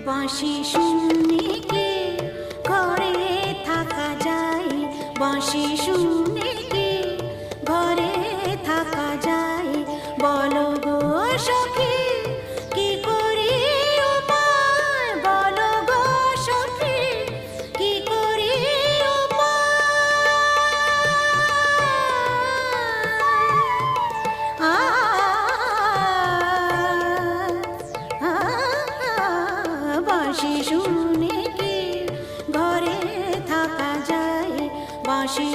বাঁশি শুনে কি ঘরে থাকা যায়, বাঁশি শুনে কি ঘরে থাকা যায়, বলো গো সখী কি করি উপায়, বলো গো সখী কি করি বাঁশি শুনে কি ঘরে থাকা যায়, বাঁশি